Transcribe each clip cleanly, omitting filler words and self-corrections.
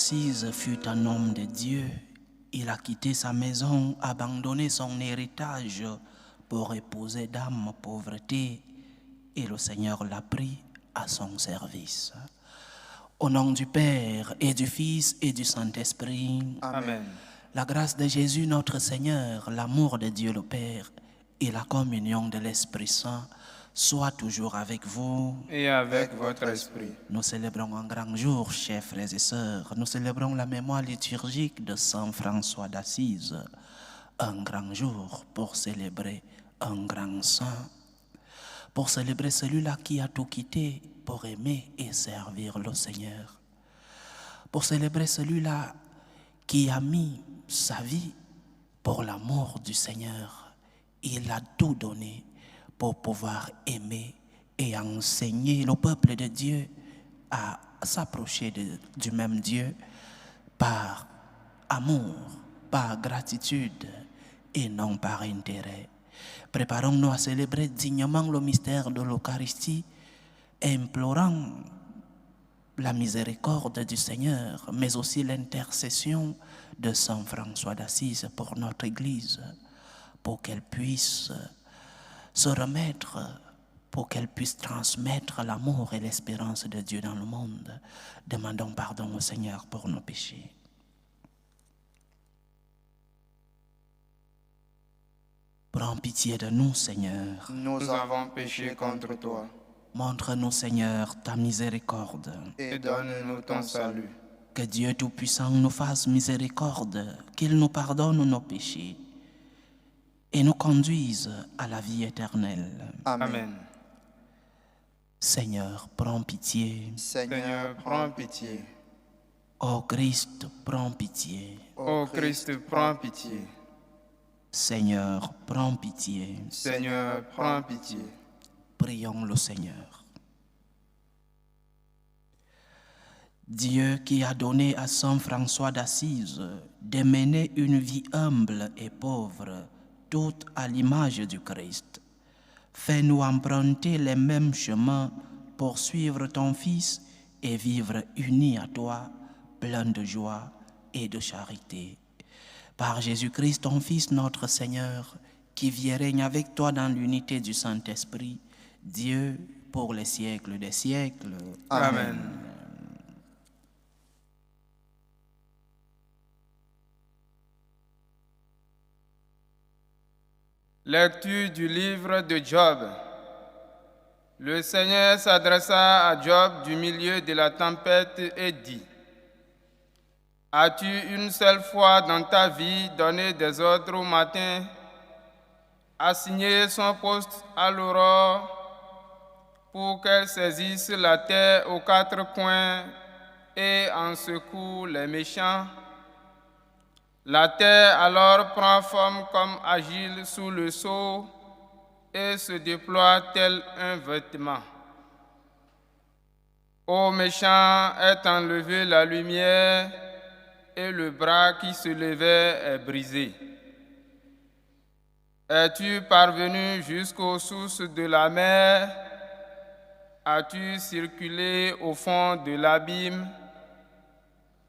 d'Assise fut un homme de Dieu. Il a quitté sa maison, abandonné son héritage pour épouser Dame Pauvreté, et le Seigneur l'a pris à son service. Au nom du Père et du Fils et du Saint-Esprit. Amen. La grâce de Jésus notre Seigneur, l'amour de Dieu le Père et la communion de l'Esprit Saint soit toujours avec vous. Et avec votre esprit. Nous célébrons un grand jour, chers frères et sœurs. Nous célébrons la mémoire liturgique de Saint François d'Assise. Un grand jour pour célébrer un grand saint. Pour célébrer celui-là qui a tout quitté pour aimer et servir le Seigneur. Pour célébrer celui-là qui a mis sa vie pour l'amour du Seigneur. Il a tout donné pour pouvoir aimer et enseigner le peuple de Dieu à s'approcher du même Dieu par amour, par gratitude et non par intérêt. Préparons-nous à célébrer dignement le mystère de l'Eucharistie, implorant la miséricorde du Seigneur, mais aussi l'intercession de Saint François d'Assise pour notre Église, pour qu'elle puisse se remettre, pour qu'elle puisse transmettre l'amour et l'espérance de Dieu dans le monde. Demandons pardon au Seigneur pour nos péchés. Prends pitié de nous, Seigneur. Nous avons péché contre toi. Montre-nous, Seigneur, ta miséricorde. Et donne-nous ton salut. Que Dieu Tout-Puissant nous fasse miséricorde, qu'il nous pardonne nos péchés et nous conduise à la vie éternelle. Amen. Seigneur, prends pitié. Seigneur, prends pitié. Ô Christ, prends pitié. Ô Christ, prends pitié. Seigneur, prends pitié. Seigneur, prends pitié. Prions le Seigneur. Dieu qui a donné à Saint François d'Assise de mener une vie humble et pauvre, toute à l'image du Christ, fais-nous emprunter les mêmes chemins pour suivre ton Fils et vivre unis à toi, pleins de joie et de charité. Par Jésus-Christ, ton Fils, notre Seigneur, qui vit et règne avec toi dans l'unité du Saint-Esprit, Dieu pour les siècles des siècles. Amen. Lecture du livre de Job. Le Seigneur s'adressa à Job du milieu de la tempête et dit: As-tu une seule fois dans ta vie donné des ordres au matin, assigné son poste à l'aurore pour qu'elle saisisse la terre aux quatre coins et en secoue les méchants? La terre alors prend forme comme agile sous le sceau et se déploie tel un vêtement. Aux méchants est enlevée la lumière et le bras qui se levait est brisé. Es-tu parvenu jusqu'aux sources de la mer? As-tu circulé au fond de l'abîme?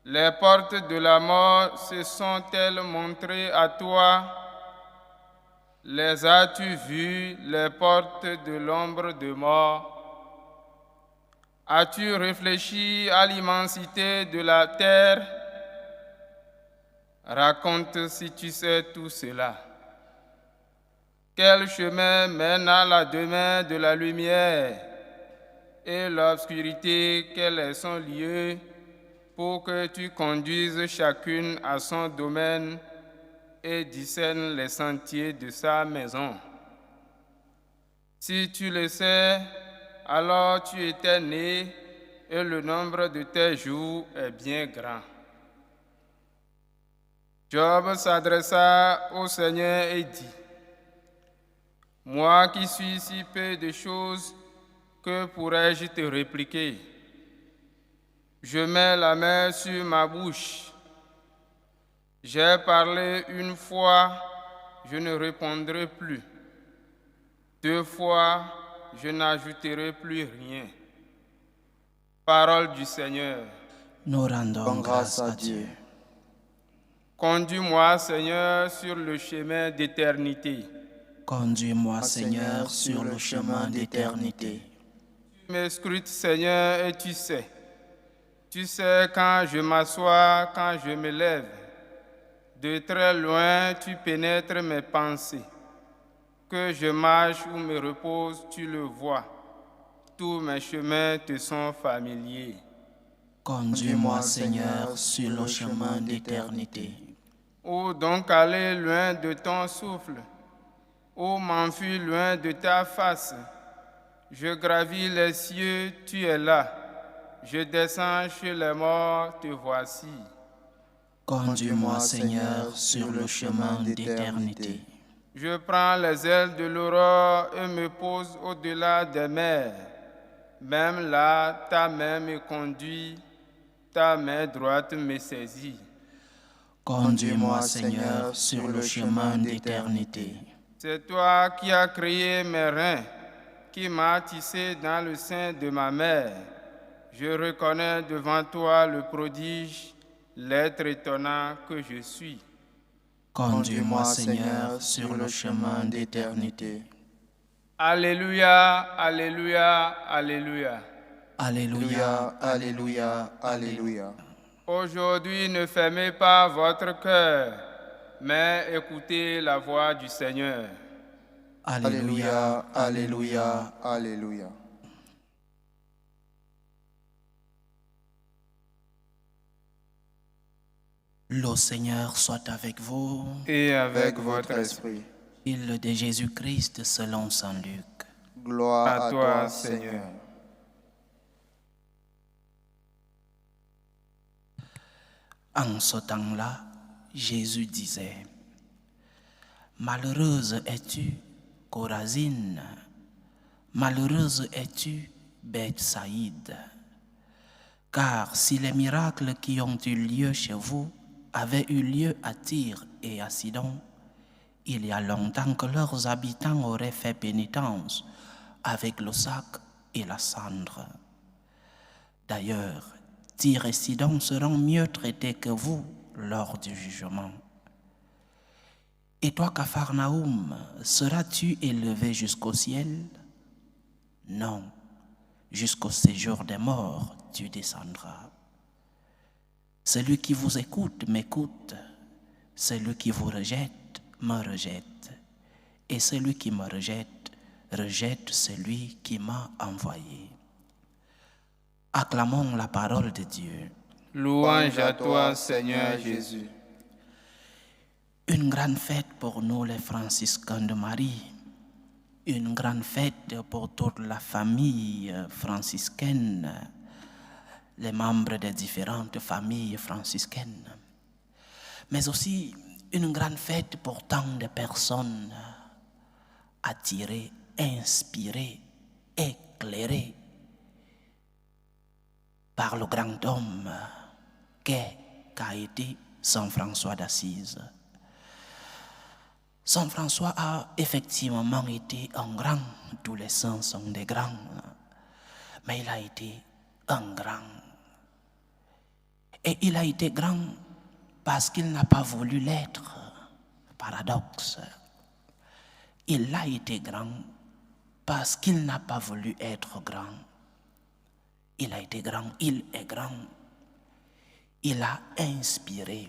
Les portes de la mort se sont-elles montrées à toi? Les as-tu vues, les portes de l'ombre de mort? As-tu réfléchi à l'immensité de la terre? Raconte si tu sais tout cela. Quel chemin mène à la demeure de la lumière? Et l'obscurité, quel est son lieu? Pour que tu conduises chacune à son domaine et discernes les sentiers de sa maison. Si tu le sais, alors tu étais né et le nombre de tes jours est bien grand. Job s'adressa au Seigneur et dit: Moi qui suis si peu de choses, que pourrais-je te répliquer? Je mets la main sur ma bouche. J'ai parlé une fois, je ne répondrai plus. 2 fois, je n'ajouterai plus rien. Parole du Seigneur. Nous rendons grâce à Dieu. Conduis-moi, Seigneur, sur le chemin d'éternité. Conduis-moi, Seigneur, sur le chemin d'éternité. Tu m'escrutes, Seigneur, et tu sais. Tu sais quand je m'assois, quand je me lève. De très loin, tu pénètres mes pensées. Que je marche ou me repose, tu le vois. Tous mes chemins te sont familiers. Conduis-moi, Seigneur, sur le chemin d'éternité. Où donc aller loin de ton souffle? Où m'enfuir loin de ta face? Je gravis les cieux, tu es là. Je descends chez les morts, te voici. Conduis-moi, Seigneur, sur le chemin d'éternité. Je prends les ailes de l'aurore et me pose au-delà des mers. Même là, ta main me conduit, ta main droite me saisit. Conduis-moi, Seigneur, sur le chemin d'éternité. C'est toi qui as créé mes reins, qui m'as tissé dans le sein de ma mère. Je reconnais devant toi le prodige, l'être étonnant que je suis. Conduis-moi, Seigneur, sur le chemin d'éternité. Alléluia, alléluia, alléluia. Alléluia, Alléluia, alléluia. Aujourd'hui, ne fermez pas votre cœur, mais écoutez la voix du Seigneur. Alléluia, Alléluia, alléluia. Le Seigneur soit avec vous. Et Avec votre esprit. Il de Jésus-Christ selon saint Luc. Gloire À à toi, toi, Seigneur. Seigneur. En ce temps-là, Jésus disait, « Malheureuse es-tu, Chorazine, malheureuse es-tu, Bethsaïde, car si les miracles qui ont eu lieu chez vous avaient eu lieu à Tyr et à Sidon, il y a longtemps que leurs habitants auraient fait pénitence avec le sac et la cendre. D'ailleurs, Tyr et Sidon seront mieux traités que vous lors du jugement. Et toi, Capharnaüm, seras-tu élevé jusqu'au ciel? Non, jusqu'au séjour des morts, tu descendras. Celui qui vous écoute m'écoute, celui qui vous rejette me rejette, et celui qui me rejette, rejette celui qui m'a envoyé. » Acclamons la parole de Dieu. Louange à toi, Seigneur Jésus. Une grande fête pour nous les franciscains de Marie, une grande fête pour toute la famille franciscaine, les membres des différentes familles franciscaines, mais aussi une grande fête pour tant de personnes attirées, inspirées, éclairées par le grand homme qu'a été Saint François d'Assise. Saint François a effectivement été un grand, tous les saints sont des grands, mais il a été un grand. Et il a été grand parce qu'il n'a pas voulu l'être. Paradoxe. Il a été grand parce qu'il n'a pas voulu être grand. Il a été grand, il est grand. Il a inspiré,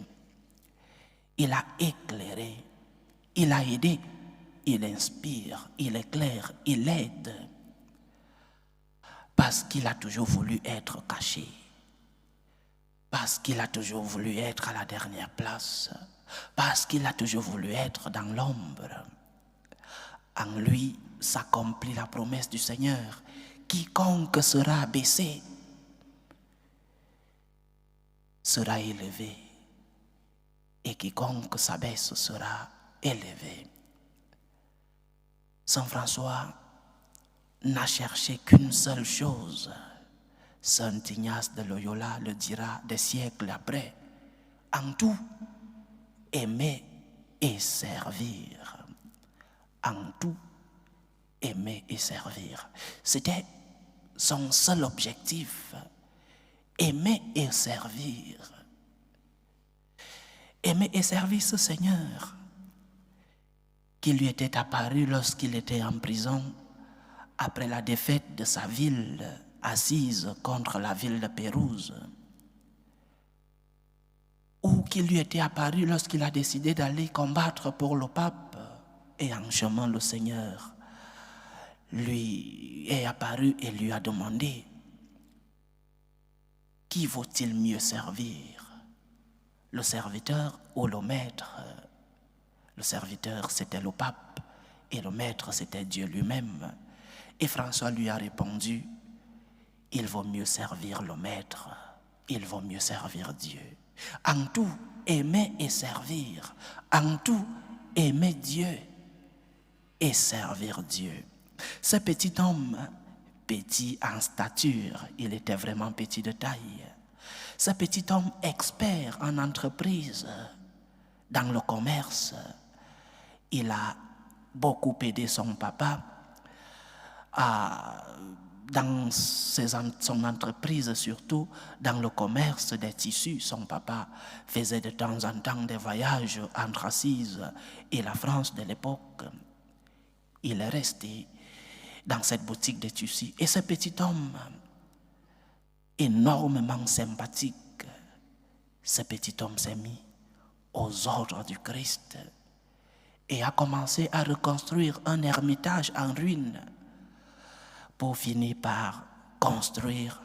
il a éclairé, il a aidé, il inspire, il éclaire, il aide. Parce qu'il a toujours voulu être caché. Parce qu'il a toujours voulu être à la dernière place. Parce qu'il a toujours voulu être dans l'ombre. En lui s'accomplit la promesse du Seigneur. Quiconque sera abaissé sera élevé. Et quiconque s'abaisse sera élevé. Saint François n'a cherché qu'une seule chose. Saint Ignace de Loyola le dira des siècles après. En tout, aimer et servir. En tout, aimer et servir. C'était son seul objectif. aimer et servir. Aimer et servir ce Seigneur qui lui était apparu lorsqu'il était en prison après la défaite de sa ville assise contre la ville de Pérouse, ou qui lui était apparu lorsqu'il a décidé d'aller combattre pour le pape, et en chemin le Seigneur lui est apparu et lui a demandé: qui vaut-il mieux servir, le serviteur ou le maître? Le serviteur, c'était le pape, et le maître, c'était Dieu lui-même. Et François lui a répondu: il vaut mieux servir le maître, il vaut mieux servir Dieu. En tout, aimer et servir. En tout, aimer Dieu et servir Dieu. Ce petit homme, petit en stature, il était vraiment petit de taille. Ce petit homme expert en entreprise, dans le commerce, il a beaucoup aidé son papa dans son entreprise, surtout dans le commerce des tissus. Son papa faisait de temps en temps des voyages entre Assise et la France de l'époque. Il est resté dans cette boutique de tissus. Et ce petit homme, énormément sympathique, ce petit homme s'est mis aux ordres du Christ et a commencé à reconstruire un ermitage en ruine pour finir par construire,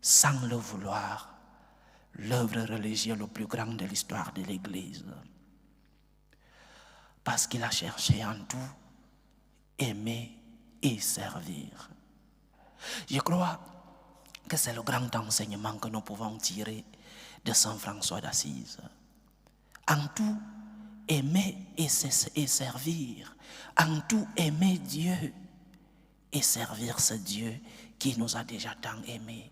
sans le vouloir, l'œuvre religieuse le plus grande de l'histoire de l'Église. Parce qu'il a cherché en tout aimer et servir. Je crois que c'est le grand enseignement que nous pouvons tirer de Saint François d'Assise. En tout, aimer et servir. En tout, aimer Dieu et servir ce Dieu qui nous a déjà tant aimés.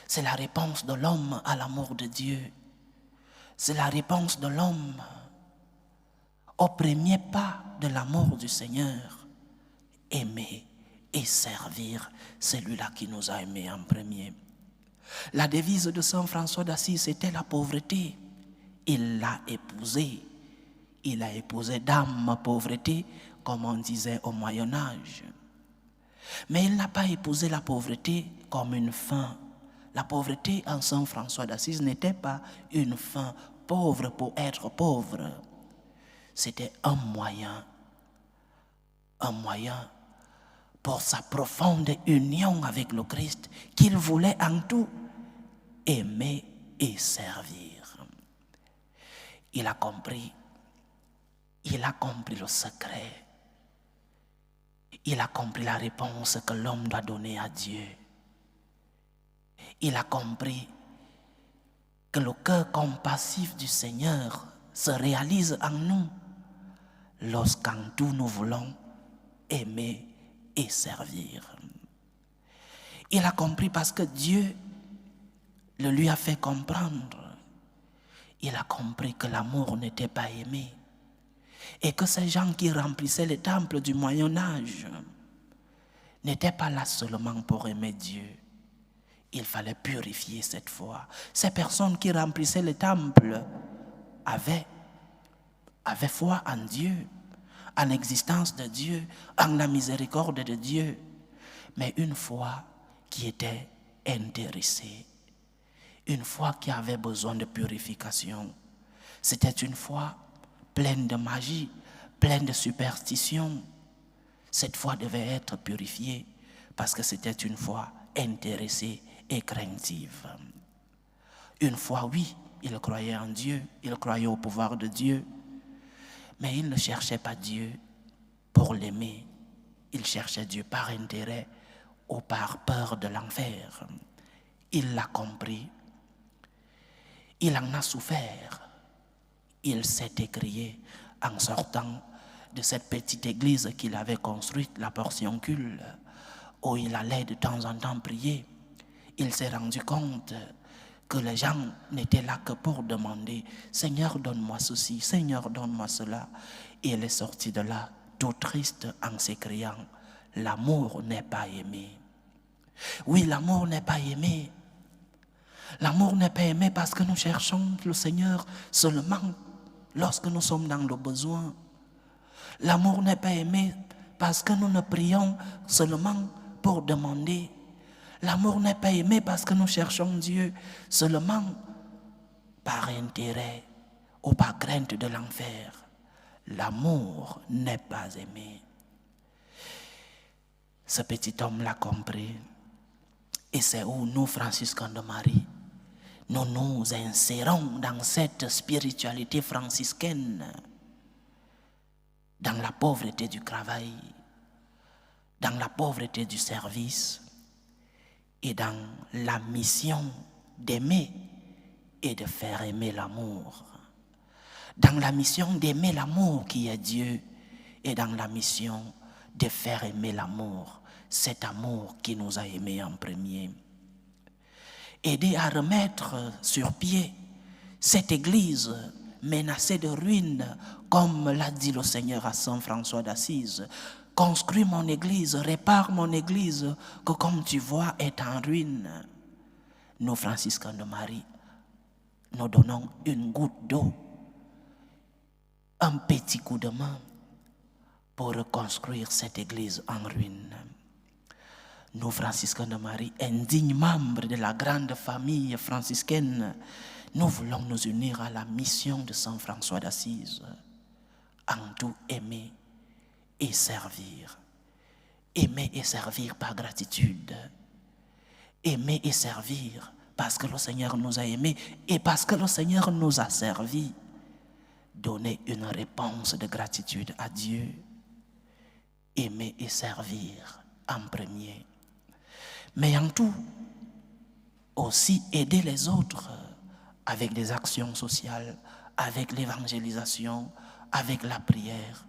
C'est la réponse de l'homme à l'amour de Dieu. C'est la réponse de l'homme au premier pas de l'amour du Seigneur. Aimer et servir celui-là qui nous a aimés en premier. La devise de Saint François d'Assise, c'était la pauvreté. Il l'a épousée. Il a épousé dame pauvreté, comme on disait au Moyen-Âge. Mais il n'a pas épousé la pauvreté comme une fin. La pauvreté en Saint François d'Assise n'était pas une fin. Pauvre pour être pauvre. C'était un moyen pour sa profonde union avec le Christ qu'il voulait en tout aimer et servir. Il a compris le secret. Il a compris la réponse que l'homme doit donner à Dieu. Il a compris que le cœur compassif du Seigneur se réalise en nous lorsqu'en tout nous voulons aimer et servir. Il a compris parce que Dieu le lui a fait comprendre. Il a compris que l'amour n'était pas aimé et que ces gens qui remplissaient les temples du Moyen-Âge n'étaient pas là seulement pour aimer Dieu. Il fallait purifier cette foi. Ces personnes qui remplissaient les temples avaient foi en Dieu, en l'existence de Dieu, en la miséricorde de Dieu, mais une foi qui était intéressée, une foi qui avait besoin de purification. C'était une foi pleine de magie, pleine de superstition. Cette foi devait être purifiée parce que c'était une foi intéressée et craintive. Une foi, oui, il croyait en Dieu, il croyait au pouvoir de Dieu, mais il ne cherchait pas Dieu pour l'aimer. Il cherchait Dieu par intérêt ou par peur de l'enfer. Il l'a compris. Il en a souffert. Il s'est écrié en sortant de cette petite église qu'il avait construite, la Portioncule, où il allait de temps en temps prier. Il s'est rendu compte que les gens n'étaient là que pour demander « Seigneur, donne-moi ceci, Seigneur, donne-moi cela ». Et il est sorti de là tout triste en s'écriant « L'amour n'est pas aimé ». Oui, l'amour n'est pas aimé L'amour n'est pas aimé parce que nous cherchons le Seigneur seulement lorsque nous sommes dans le besoin. L'amour n'est pas aimé parce que nous ne prions seulement pour demander. L'amour n'est pas aimé parce que nous cherchons Dieu seulement par intérêt ou par crainte de l'enfer. L'amour n'est pas aimé. Ce petit homme l'a compris. Et c'est où nous, franciscains de Marie, nous nous insérons dans cette spiritualité franciscaine, dans la pauvreté du travail, dans la pauvreté du service et dans la mission d'aimer et de faire aimer l'amour. Dans la mission d'aimer l'amour qui est Dieu et dans la mission de faire aimer l'amour, cet amour qui nous a aimés en premier. Aider à remettre sur pied cette église menacée de ruine, comme l'a dit le Seigneur à Saint François d'Assise. Construis mon église, répare mon église, que comme tu vois est en ruine. Nous, franciscains de Marie, nous donnons une goutte d'eau, un petit coup de main pour reconstruire cette église en ruine. Nous, franciscains de Marie, indignes membres de la grande famille franciscaine, nous voulons nous unir à la mission de Saint François d'Assise, en tout aimer et servir. Aimer et servir par gratitude. Aimer et servir parce que le Seigneur nous a aimés et parce que le Seigneur nous a servis. Donner une réponse de gratitude à Dieu. Aimer et servir en premier. Mais en tout, aussi aider les autres avec des actions sociales, avec l'évangélisation, avec la prière.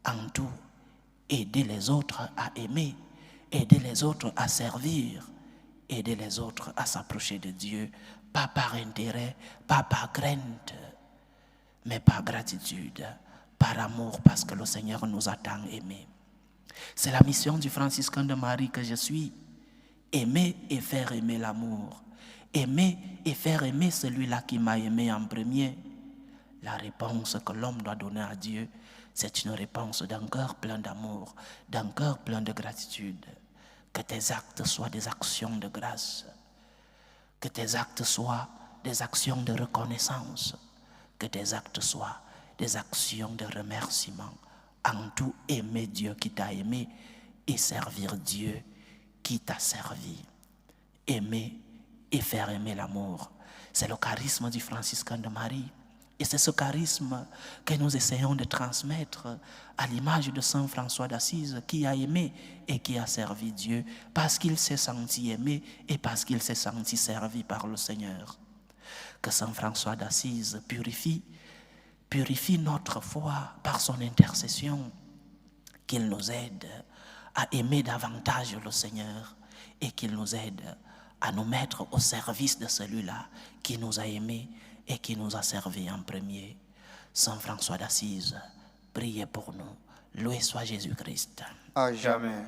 En tout, aider les autres à aimer, aider les autres à servir, aider les autres à s'approcher de Dieu, pas par intérêt, pas par crainte, mais par gratitude, par amour, parce que le Seigneur nous a tant aimés. C'est la mission du franciscain de Marie que je suis. Aimer et faire aimer l'amour. Aimer et faire aimer celui-là qui m'a aimé en premier. La réponse que l'homme doit donner à Dieu, c'est une réponse d'un cœur plein d'amour, d'un cœur plein de gratitude. Que tes actes soient des actions de grâce. Que tes actes soient des actions de reconnaissance. Que tes actes soient des actions de remerciement. En tout, aimer Dieu qui t'a aimé et servir Dieu qui t'a servi. Aimer et faire aimer l'amour. C'est le charisme du franciscain de Marie. Et c'est ce charisme que nous essayons de transmettre à l'image de Saint François d'Assise qui a aimé et qui a servi Dieu parce qu'il s'est senti aimé et parce qu'il s'est senti servi par le Seigneur. Que Saint François d'Assise purifie notre foi par son intercession, qu'il nous aide à aimer davantage le Seigneur et qu'il nous aide à nous mettre au service de celui-là qui nous a aimés et qui nous a servi en premier. Saint François d'Assise, priez pour nous. Loué soit Jésus-Christ. À jamais.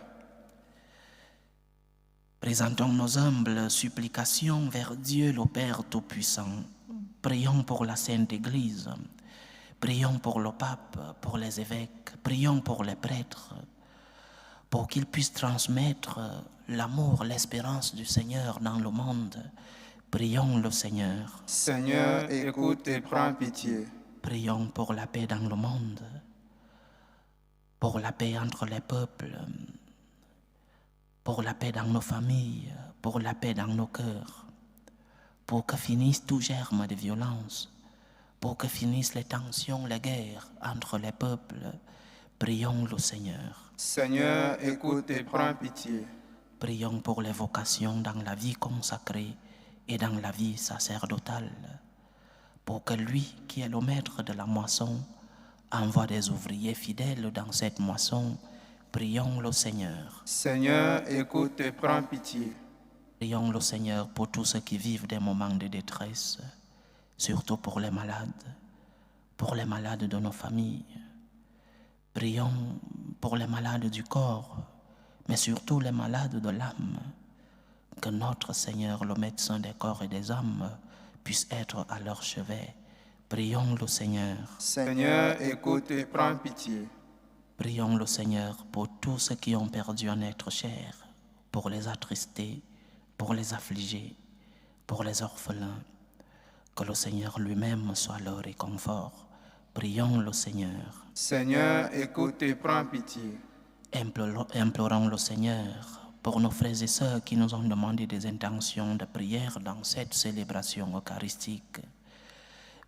Présentons nos humbles supplications vers Dieu le Père Tout-Puissant. Prions pour la Sainte Église. Prions pour le pape, pour les évêques. Prions pour les prêtres, pour qu'ils puissent transmettre l'amour, l'espérance du Seigneur dans le monde. Prions le Seigneur. Seigneur, écoute et prends pitié. Prions pour la paix dans le monde, pour la paix entre les peuples, pour la paix dans nos familles, pour la paix dans nos cœurs, pour que finisse tout germe de violence, pour que finissent les tensions, les guerres entre les peuples. Prions le Seigneur. Seigneur, écoute et prends pitié. Prions pour les vocations dans la vie consacrée et dans la vie sacerdotale, pour que lui, qui est le maître de la moisson, envoie des ouvriers fidèles dans cette moisson. Prions le Seigneur. Seigneur, écoute et prends pitié. Prions le Seigneur pour tous ceux qui vivent des moments de détresse, surtout pour les malades de nos familles. Prions pour les malades du corps, mais surtout les malades de l'âme. que notre Seigneur, le médecin des corps et des âmes, puisse être à leur chevet. Prions le Seigneur. Seigneur, écoute et prends pitié. Prions le Seigneur pour tous ceux qui ont perdu un être cher, pour les attristés, pour les affligés, pour les orphelins. Que le Seigneur lui-même soit leur réconfort. Prions le Seigneur. Seigneur, écoute et prends pitié. Implorons le Seigneur pour nos frères et sœurs qui nous ont demandé des intentions de prière dans cette célébration eucharistique.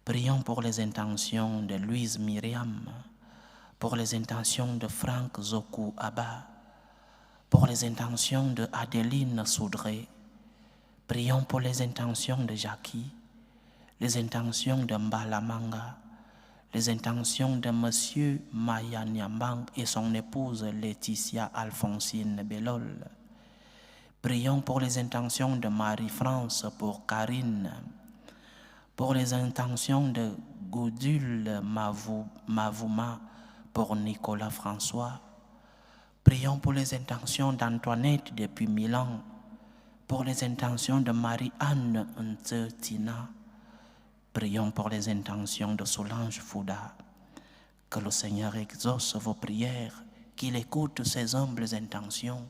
Prions pour les intentions de Louise Myriam, pour les intentions de Franck Zoku Abba, pour les intentions de Adeline Soudré. Prions pour les intentions de Jackie, les intentions de Mbalamanga, les intentions de Monsieur Maya Nyambang et son épouse Laetitia Alphonsine Bellol. Prions pour les intentions de Marie-France pour Karine, pour les intentions de Goudul Mavouma pour Nicolas François. Prions pour les intentions d'Antoinette depuis Milan, pour les intentions de Marie-Anne Ntetina. Prions pour les intentions de Solange Fouda. Que le Seigneur exauce vos prières, qu'il écoute ces humbles intentions,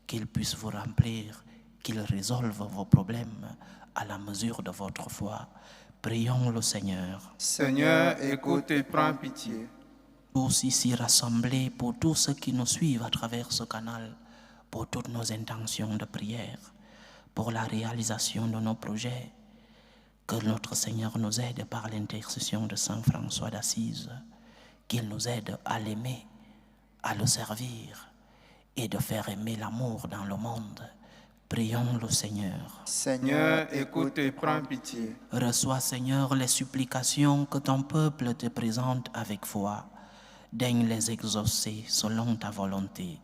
qu'il puisse vous remplir, qu'il résolve vos problèmes à la mesure de votre foi. Prions le Seigneur. Seigneur, écoute et prends pitié. Tous ici rassemblés, pour tous ceux qui nous suivent à travers ce canal, pour toutes nos intentions de prière, pour la réalisation de nos projets, que notre Seigneur nous aide par l'intercession de Saint François d'Assise, qu'il nous aide à l'aimer, à le servir et de faire aimer l'amour dans le monde. Prions le Seigneur. Seigneur, écoute et prends pitié. Reçois, Seigneur, les supplications que ton peuple te présente avec foi. Daigne les exaucer selon ta volonté.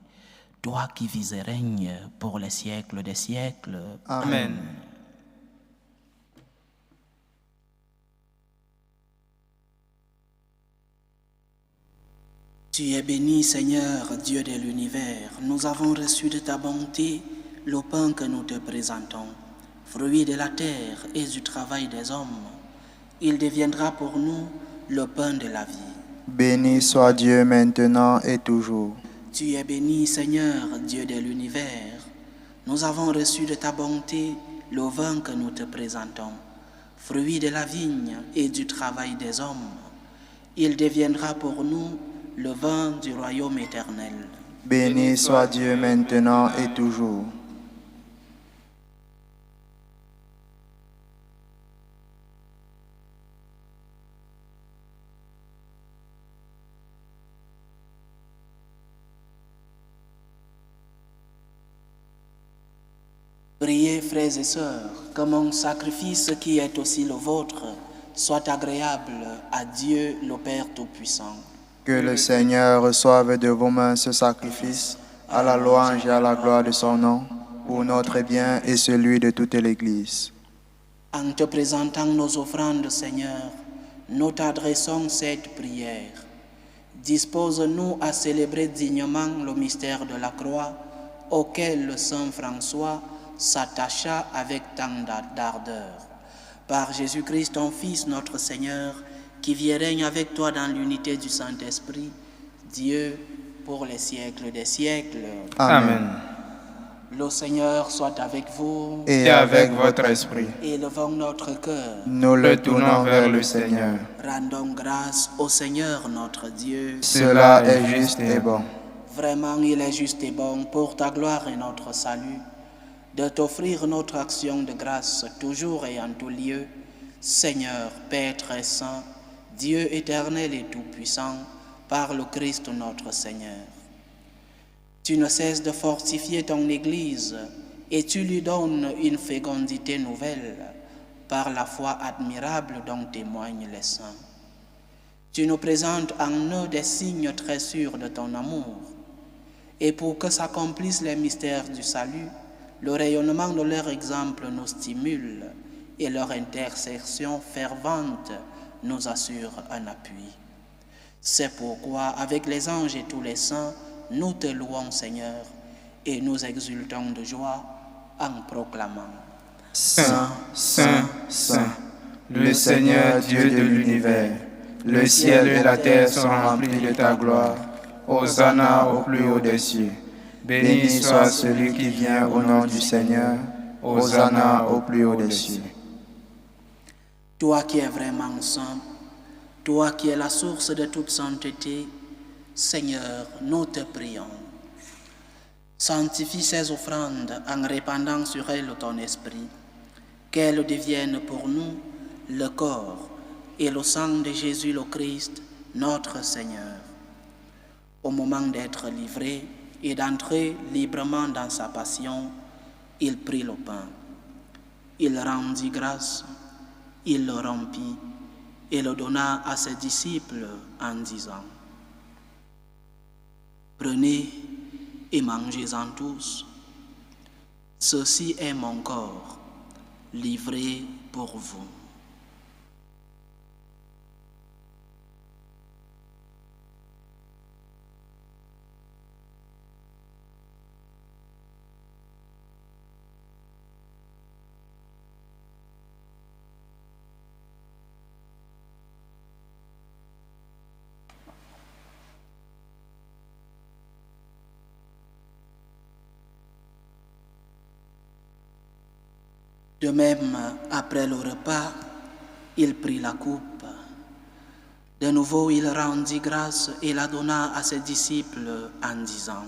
Toi qui vis et règnes pour les siècles des siècles. Amen. Tu es béni, Seigneur, Dieu de l'univers. Nous avons reçu de ta bonté le pain que nous te présentons, fruit de la terre et du travail des hommes. Il deviendra pour nous le pain de la vie. Béni soit Dieu maintenant et toujours. Tu es béni, Seigneur, Dieu de l'univers. Nous avons reçu de ta bonté le vin que nous te présentons, fruit de la vigne et du travail des hommes. Il deviendra pour nous le vin du royaume éternel. Béni soit Dieu maintenant et toujours. Priez, frères et sœurs, que mon sacrifice qui est aussi le vôtre soit agréable à Dieu le Père Tout-Puissant. Que le Seigneur reçoive de vos mains ce sacrifice, à la louange et à la gloire de son nom, pour notre bien et celui de toute l'Église. En te présentant nos offrandes, Seigneur, nous t'adressons cette prière. Dispose-nous à célébrer dignement le mystère de la croix, auquel le Saint François s'attacha avec tant d'ardeur. Par Jésus-Christ, ton Fils, notre Seigneur, qui vit et règne avec toi dans l'unité du Saint-Esprit, Dieu, pour les siècles des siècles. Amen. Le Seigneur soit avec vous. Et avec votre esprit, Élevons notre cœur. nous le tournons vers le Seigneur. Rendons grâce au Seigneur notre Dieu. Cela est juste et bon. Vraiment, il est juste et bon pour ta gloire et notre salut de t'offrir notre action de grâce toujours et en tout lieu, Seigneur, Père très saint, Dieu éternel et tout-puissant, par le Christ notre Seigneur. Tu ne cesses de fortifier ton Église et tu lui donnes une fécondité nouvelle par la foi admirable dont témoignent les saints. Tu nous présentes en eux des signes très sûrs de ton amour, et pour que s'accomplissent les mystères du salut, le rayonnement de leur exemple nous stimule et leur intercession fervente nous assure un appui. C'est pourquoi, avec les anges et tous les saints, nous te louons, Seigneur, et nous exultons de joie en proclamant: Saint, Saint, Saint, le Seigneur Dieu de l'univers, le ciel et la terre sont remplis de ta gloire. Hosanna au plus haut des cieux. Béni soit celui qui vient au nom du Seigneur. Hosanna au plus haut des cieux. Toi qui es vraiment saint, toi qui es la source de toute sainteté, Seigneur, nous te prions. Sanctifie ces offrandes en répandant sur elles ton esprit, qu'elles deviennent pour nous le corps et le sang de Jésus le Christ, notre Seigneur. Au moment d'être livré et d'entrer librement dans sa passion, il prit le pain. Il rendit grâce, il le rompit et le donna à ses disciples en disant: Prenez et mangez-en tous. Ceci est mon corps, livré pour vous. De même, après le repas, il prit la coupe. De nouveau, il rendit grâce et la donna à ses disciples en disant: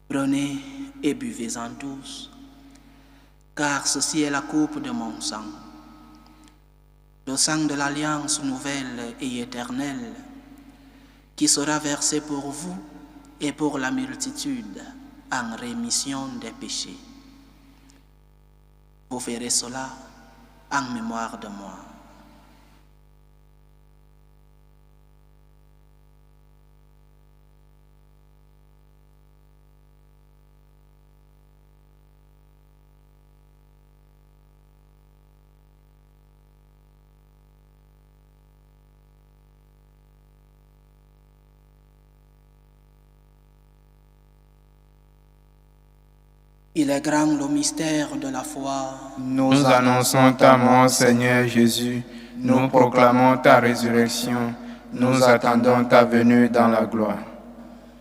Prenez et buvez-en tous, car ceci est la coupe de mon sang, le sang de l'alliance nouvelle et éternelle, qui sera versé pour vous et pour la multitude en rémission des péchés. Vous ferez cela en mémoire de moi. Il est grand le mystère de la foi. Nous annonçons ta mort, Seigneur Jésus. Nous proclamons ta résurrection. Nous attendons ta venue dans la gloire.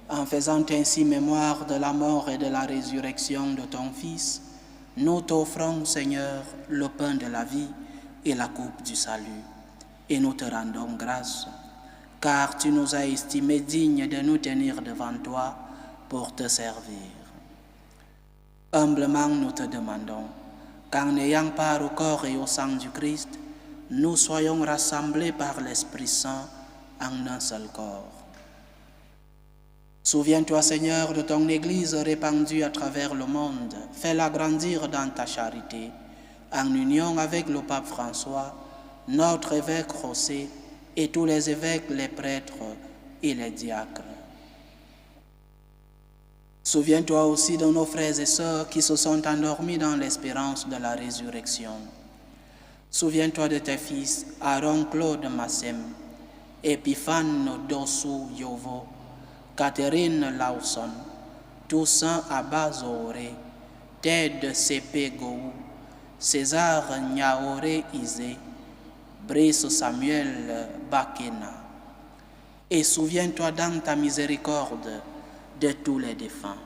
En faisant ainsi mémoire de la mort et de la résurrection de ton Fils, nous t'offrons, Seigneur, le pain de la vie et la coupe du salut. Et nous te rendons grâce, car tu nous as estimés dignes de nous tenir devant toi pour te servir. Humblement, nous te demandons qu'en ayant part au corps et au sang du Christ, nous soyons rassemblés par l'Esprit Saint en un seul corps. Souviens-toi, Seigneur, de ton Église répandue à travers le monde. Fais-la grandir dans ta charité, en union avec le pape François, notre évêque José et tous les évêques, les prêtres et les diacres. Souviens-toi aussi de nos frères et sœurs qui se sont endormis dans l'espérance de la résurrection. Souviens-toi de tes fils Aaron Claude Massem, Epiphane Dossou Yovo, Catherine Lawson, Toussaint Abazoré, Ted Sepe Gou, César Nyaoré Isé, Brice Samuel Bakena. Et souviens-toi dans ta miséricorde de tous les défunts.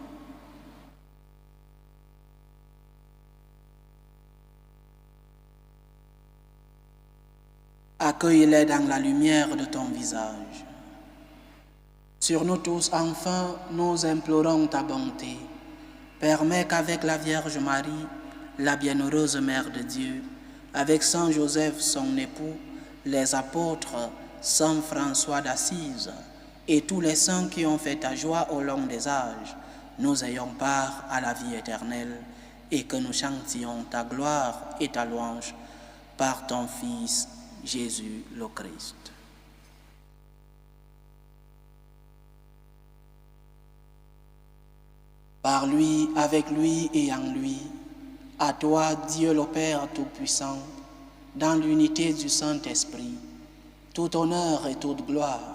Accueille-les dans la lumière de ton visage. Sur nous tous, enfin, nous implorons ta bonté. Permets qu'avec la Vierge Marie, la bienheureuse Mère de Dieu, avec Saint Joseph, son époux, les apôtres, Saint François d'Assise, et tous les saints qui ont fait ta joie au long des âges, nous ayons part à la vie éternelle et que nous chantions ta gloire et ta louange par ton Fils, Jésus le Christ. Par lui, avec lui et en lui, à toi, Dieu le Père Tout-Puissant, dans l'unité du Saint-Esprit, tout honneur et toute gloire,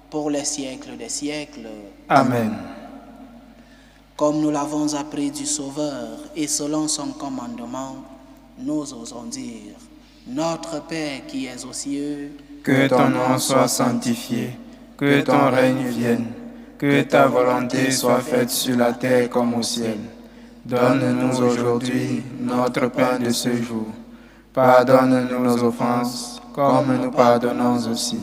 pour les siècles des siècles. Amen. Comme nous l'avons appris du Sauveur et selon son commandement, nous osons dire, Notre Père qui es aux cieux, que ton nom soit sanctifié, que ton règne vienne, que ta volonté soit faite sur la terre comme au ciel. Donne-nous aujourd'hui notre pain de ce jour. Pardonne-nous nos offenses, comme nous pardonnons aussi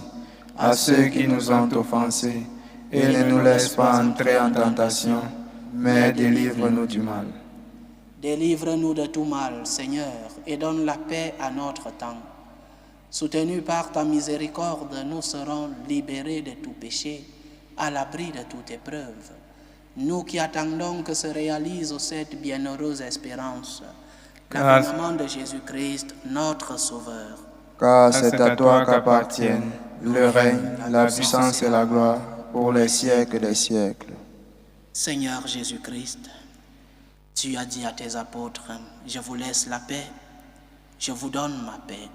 à ceux qui nous ont offensés, et ne nous laisse pas entrer en tentation, mais délivre-nous du mal. Délivre-nous de tout mal, Seigneur, et donne la paix à notre temps. Soutenus par ta miséricorde, nous serons libérés de tout péché, à l'abri de toute épreuve. Nous qui attendons que se réalise cette bienheureuse espérance, l'avènement de Jésus-Christ, notre Sauveur. Car c'est à toi qu'appartiennent le règne, la puissance et la gloire pour les siècles des siècles. Seigneur Jésus-Christ, tu as dit à tes apôtres, je vous laisse la paix, je vous donne ma paix.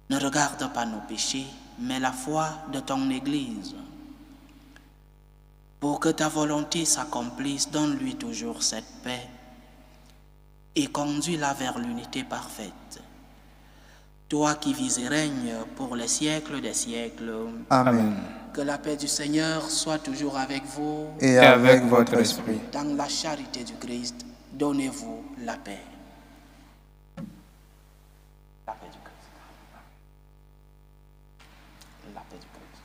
Ne regarde pas nos péchés, mais la foi de ton Église. Pour que ta volonté s'accomplisse, donne-lui toujours cette paix et conduis-la vers l'unité parfaite. Toi qui vis et règnes pour les siècles des siècles. Amen. Que la paix du Seigneur soit toujours avec vous. Et avec votre esprit. Dans la charité du Christ, donnez-vous la paix. La paix du Christ. La paix du Christ.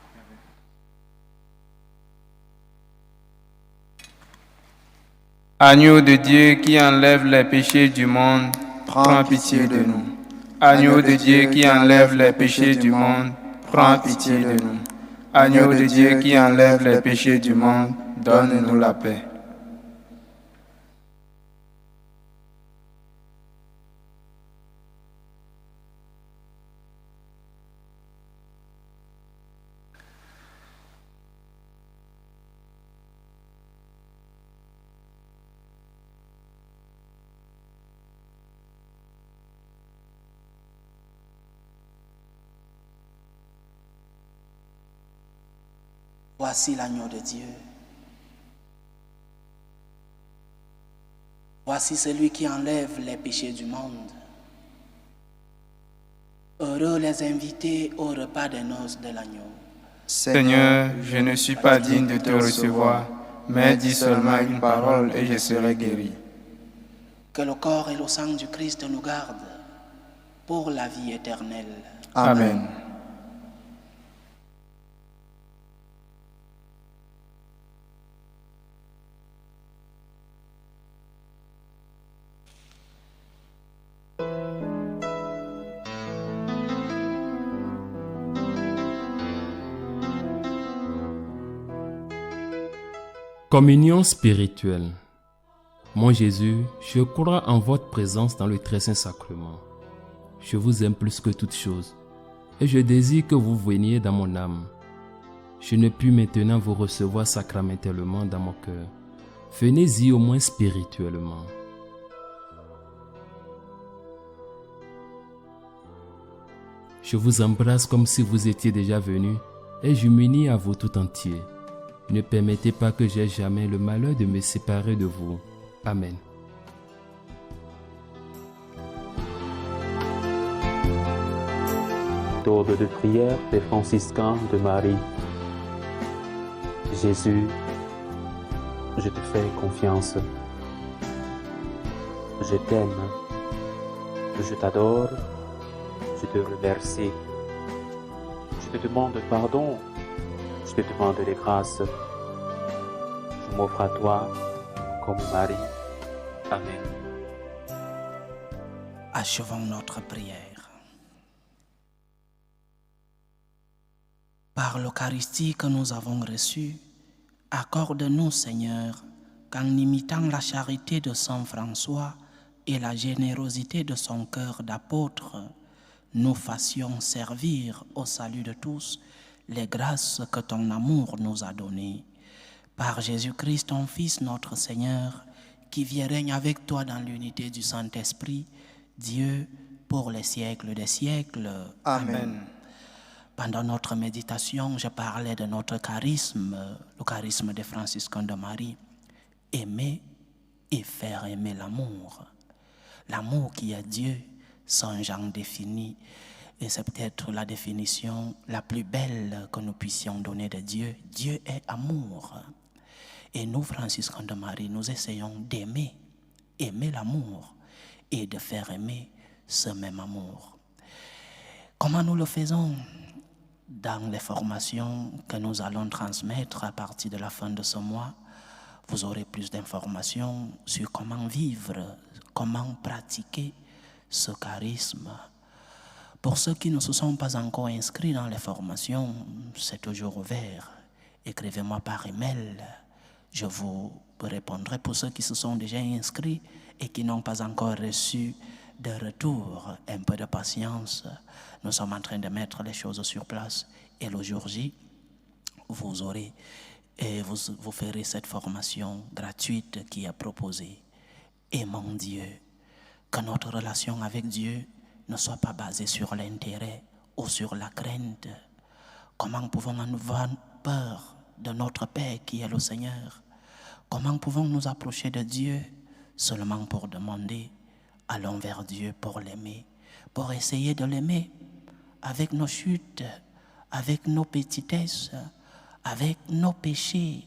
Agneau de Dieu qui enlève les péchés du monde, Prends pitié de nous. Agneau de Dieu qui enlève les péchés du monde, Prends pitié de nous. Agneau de Dieu qui enlève les péchés du monde, donne-nous la paix. Voici l'agneau de Dieu. Voici celui qui enlève les péchés du monde. Heureux les invités au repas des noces de l'agneau. Seigneur, je ne suis pas digne de te recevoir, mais dis seulement une parole et je serai guéri. Que le corps et le sang du Christ nous gardent pour la vie éternelle. Amen. Communion spirituelle. Mon Jésus, je crois en votre présence dans le très saint sacrement. Je vous aime plus que toute chose et je désire que vous veniez dans mon âme. Je ne puis maintenant vous recevoir sacramentellement dans mon cœur. Venez-y au moins spirituellement. Je vous embrasse comme si vous étiez déjà venu et je m'unis à vous tout entier. Ne permettez pas que j'aie jamais le malheur de me séparer de vous. Amen. Méthode de prière des franciscains de Marie. Jésus, je te fais confiance. Je t'aime. Je t'adore. Je te remercie. Je te demande pardon. Je te demande des grâces. Je m'offre à toi comme Marie. Amen. Achevons notre prière. Par l'Eucharistie que nous avons reçue, accorde-nous, Seigneur, qu'en imitant la charité de Saint François et la générosité de son cœur d'apôtre, nous fassions servir au salut de tous les grâces que ton amour nous a données. Par Jésus-Christ, ton Fils, notre Seigneur, qui vit et règne avec toi dans l'unité du Saint-Esprit, Dieu, pour les siècles des siècles. Amen. Pendant notre méditation, je parlais de notre charisme, le charisme des franciscains de Marie. aimer et faire aimer l'amour. L'amour qui est Dieu, sans Jean défini, et c'est peut-être la définition la plus belle que nous puissions donner de Dieu. Dieu est amour. Et nous, franciscains de Marie, nous essayons d'aimer, aimer l'amour et de faire aimer ce même amour. Comment nous le faisons? Dans les formations que nous allons transmettre à partir de la fin de ce mois, vous aurez plus d'informations sur comment vivre, comment pratiquer ce charisme. Pour ceux qui ne se sont pas encore inscrits dans les formations, c'est toujours ouvert. Écrivez-moi par email. Je vous répondrai pour ceux qui se sont déjà inscrits et qui n'ont pas encore reçu de retour. Un peu de patience. Nous sommes en train de mettre les choses sur place. Et le jour J, vous aurez et vous ferez cette formation gratuite qui est proposée. Aimons Dieu. Que notre relation avec Dieu ne soit pas basée sur l'intérêt ou sur la crainte. Comment pouvons-nous avoir peur de notre Père qui est le Seigneur? Comment pouvons-nous nous approcher de Dieu seulement pour demander? Allons vers Dieu pour l'aimer, pour essayer de l'aimer avec nos chutes, avec nos petitesses, avec nos péchés.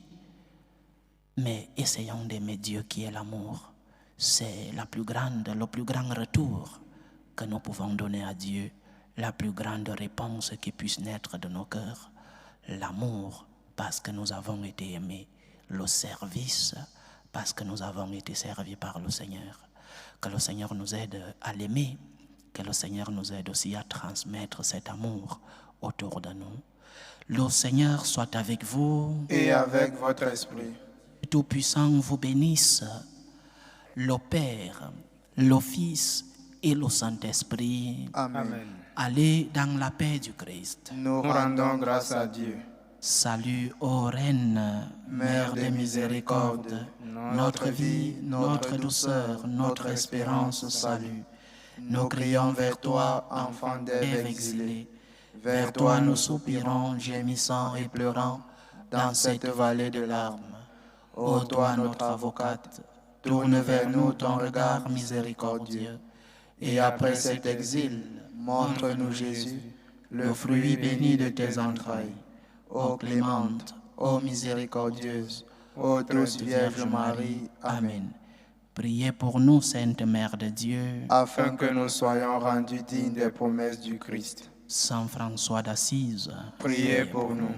Mais essayons d'aimer Dieu qui est l'amour. C'est le plus grand retour que nous pouvons donner à Dieu, la plus grande réponse qui puisse naître de nos cœurs. L'amour parce que nous avons été aimés, le service parce que nous avons été servis par le Seigneur. Que le Seigneur nous aide à l'aimer, que le Seigneur nous aide aussi à transmettre cet amour autour de nous. Le Seigneur soit avec vous. Et avec votre esprit. Tout-Puissant vous bénisse, le Père, le Fils et le Saint-Esprit. Amen. Allez dans la paix du Christ. Nous rendons grâce à Dieu. Salut, ô Reine, Mère de miséricorde, notre vie, notre douceur, notre espérance, salut. Nous crions vers toi, enfant d'Ève exilée. Vers toi nous soupirons, gémissant et pleurant, dans cette vallée de larmes. Ô toi, notre avocate, tourne vers nous ton regard miséricordieux. Et après cet exil, montre-nous Jésus, le fruit béni de tes entrailles. Ô clémente, ô miséricordieuse, ô douce Vierge Marie. Amen. Priez pour nous, Sainte Mère de Dieu, afin que nous soyons rendus dignes des promesses du Christ. Saint François d'Assise, Priez pour nous.